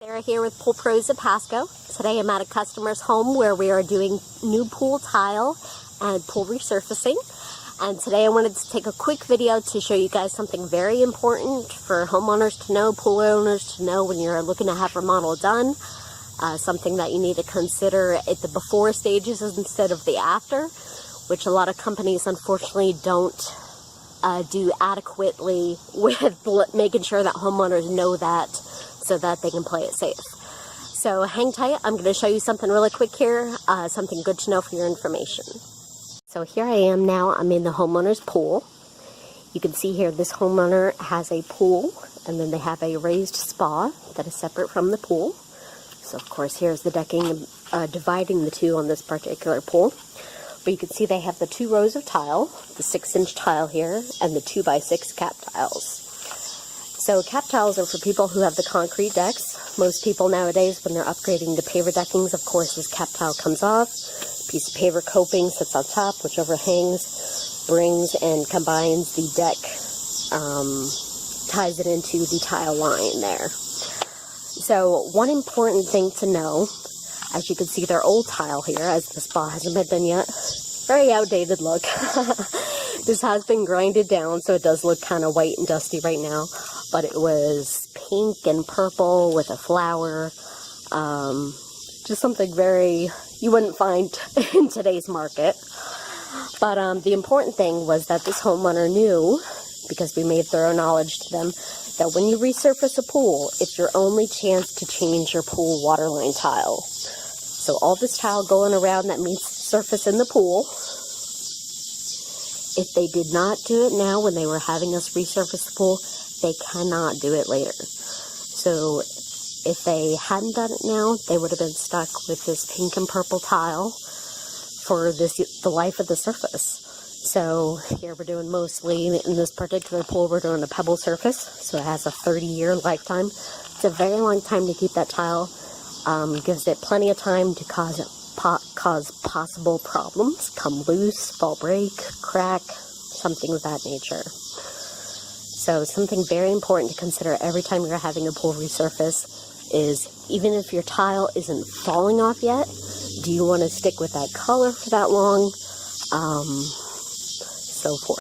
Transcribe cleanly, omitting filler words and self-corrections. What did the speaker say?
Sarah here with Pool Pros of Pasco. Today I'm at a customer's home where we are doing new pool tile and pool resurfacing. And today I wanted to take a quick video to show you guys something very important for homeowners to know, pool owners to know when you're looking to have remodel done. Something that you need to consider at the before stages instead of the after, which a lot of companies unfortunately don't do adequately with making sure that homeowners know that so that they can play it safe. So hang tight, I'm going to show you something really quick here, something good to know for your information. So here I am now, I'm in the homeowner's pool. You can see here this homeowner has a pool and then they have a raised spa that is separate from the pool. So of course here's the decking dividing the two on this particular pool. But you can see they have the 2 rows of tile, the 6-inch tile here, and the 2x6 cap tiles. So cap tiles are for people who have the concrete decks. Most people nowadays, when they're upgrading to paver deckings, of course, this cap tile comes off. A piece of paver coping sits on top, which overhangs, brings and combines the deck, ties it into the tile line there. So one important thing to know, as you can see, they're old tile here, as the spa hasn't been done yet. Very outdated look. This has been grinded down, so it does look kind of white and dusty right now. But it was pink and purple with a flower. Just something very, you wouldn't find in today's market. But the important thing was that this homeowner knew, because we made thorough knowledge to them, that when you resurface a pool, it's your only chance to change your pool waterline tile. So all this tile going around that meets the surface in the pool, if they did not do it now when they were having us resurface the pool, they cannot do it later. So if they hadn't done it now, they would have been stuck with this pink and purple tile for the life of the surface. So here we're doing mostly, in this particular pool, we're doing a pebble surface. So it has a 30-year lifetime. It's a very long time to keep that tile. Gives it plenty of time to cause possible problems, come loose, fall break, crack, something of that nature. So something very important to consider every time you're having a pool resurface is, even if your tile isn't falling off yet, do you want to stick with that color for that long? So forth.